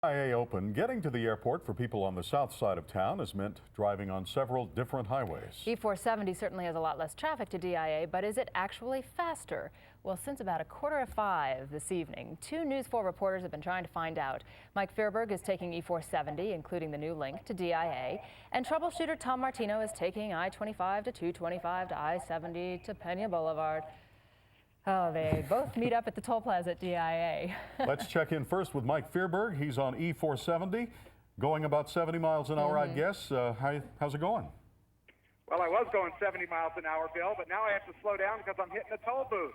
DIA Open, getting to the airport for people on the south side of town has meant driving on several different highways. E470 certainly has a lot less traffic to DIA, but is it actually faster? Well, since about 4:45 this evening, two News 4 reporters have been trying to find out. Mike Fearberg is taking E470, including the new link to DIA, and troubleshooter Tom Martino is taking I-25 to 225 to I-70 to Pena Boulevard. Oh, they both meet up at the toll plaza at DIA. Let's check in first with Mike Fearberg. He's on E470, going about 70 miles an hour, I guess. How's it going? Well, I was going 70 miles an hour, Bill, but now I have to slow down because I'm hitting a toll booth.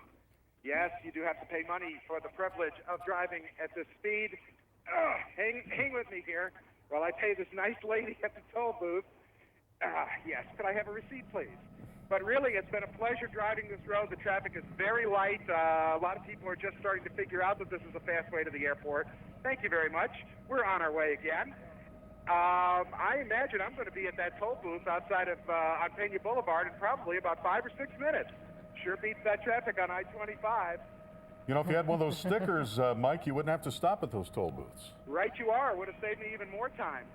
Yes, you do have to pay money for the privilege of driving at this speed. Hang with me here while I pay this nice lady at the toll booth. Yes, could I have a receipt, please? But really, it's been a pleasure driving this road. The traffic is very light. A lot of people are just starting to figure out that this is a fast way to the airport. Thank you very much. We're on our way again. I imagine I'm going to be at that toll booth outside of on Pena Boulevard in probably about 5 or 6 minutes. Sure beats that traffic on I-25. You know, if you had one of those stickers, Mike, you wouldn't have to stop at those toll booths. Right you are. Would have saved me even more time.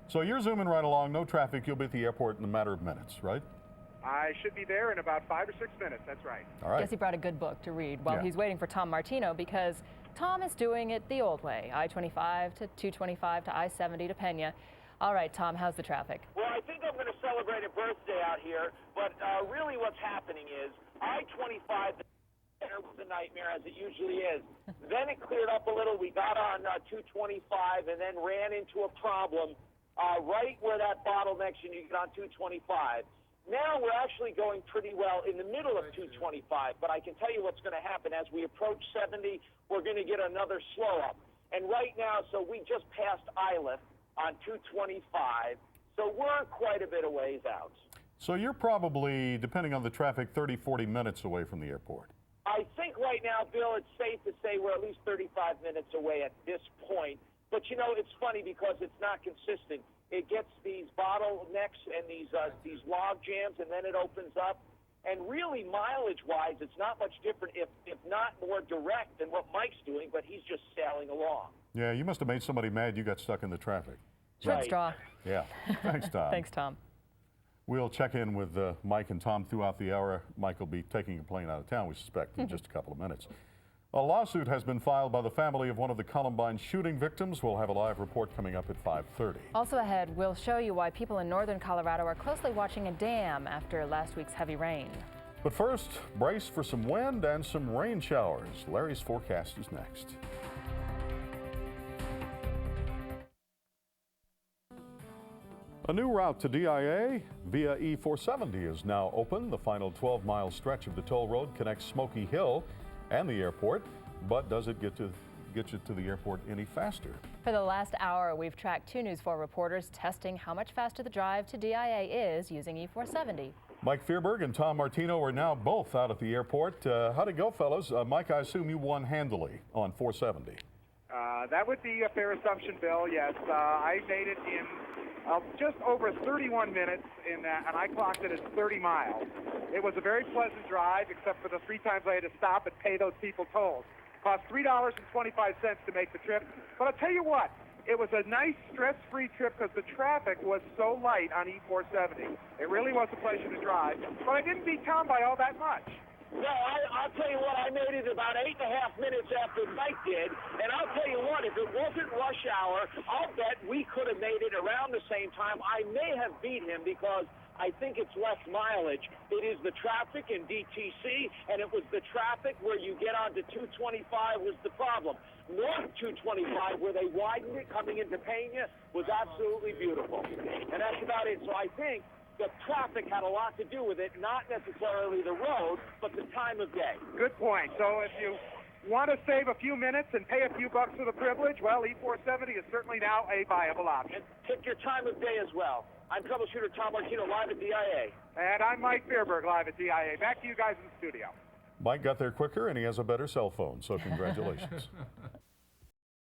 So you're zooming right along, no traffic. You'll be at the airport in a matter of minutes, right? I should be there in about 5 or 6 minutes. That's right. All right. Guess he brought a good book to read while he's waiting for Tom Martino, because Tom is doing it the old way, I-25 to 225 to I-70 to Pena. All right, Tom, how's the traffic? Well, I think I'm going to celebrate a birthday out here, but really what's happening is I-25 was a nightmare, as it usually is. Then it cleared up a little. We got on 225 and then ran into a problem right where that bottlenecks and you get on 225. Now we're actually going pretty well in the middle of 225, but I can tell you what's going to happen. As we approach 70, we're going to get another slow up. And right now, so we just passed Iliff on 225, so we're quite a bit of ways out. So you're probably, depending on the traffic, 30, 40 minutes away from the airport. I think right now, Bill, it's safe to say we're at least 35 minutes away at this point. But, you know, it's funny because it's not consistent. It gets these bottlenecks and these log jams, and then it opens up. And really, mileage-wise, it's not much different, if not more direct than what Mike's doing, but he's just sailing along. Yeah, you must have made somebody mad you got stuck in the traffic. Short Right. straw. Yeah. Thanks, Tom. Thanks, Tom. We'll check in with Mike and Tom throughout the hour. Mike will be taking a plane out of town, we suspect, in just a couple of minutes. A lawsuit has been filed by the family of one of the Columbine shooting victims. We'll have a live report coming up at 5:30. Also ahead, we'll show you why people in northern Colorado are closely watching a dam after last week's heavy rain. But first, brace for some wind and some rain showers. Larry's forecast is next. A new route to DIA via E470 is now open. The final 12-mile stretch of the toll road connects Smoky Hill and the airport, but does it get you to the airport any faster? For the last hour, we've tracked two News 4 reporters testing how much faster the drive to DIA is using E470. Mike Fearberg and Tom Martino are now both out at the airport. How'd it go, fellas? Mike, I assume you won handily on 470. That would be a fair assumption, Bill. Yes, I made it in just over 31 minutes, and I clocked it at 30 miles. It was a very pleasant drive, except for the 3 times I had to stop and pay those people tolls. Cost $3.25 to make the trip. But I'll tell you what, it was a nice stress-free trip because the traffic was so light on E470. It really was a pleasure to drive, but I didn't beat Tom by all that much. No, I'll tell you what, I made it about 8.5 minutes after Mike did, and I'll tell you what, if it wasn't rush hour, I'll bet we could have made it around the same time. I may have beat him because I think it's less mileage. It is the traffic in DTC, and it was the traffic where you get onto 225 was the problem. North 225, where they widened it coming into Pena, was absolutely beautiful. And that's about it. So I think the traffic had a lot to do with it, not necessarily the road, but the time of day. Good point. So if you want to save a few minutes and pay a few bucks for the privilege, well, E470 is certainly now a viable option. And pick your time of day as well. I'm troubleshooter Tom Martino, live at DIA. And I'm Mike Fearberg, live at DIA. Back to you guys in the studio. Mike got there quicker, and he has a better cell phone, so congratulations.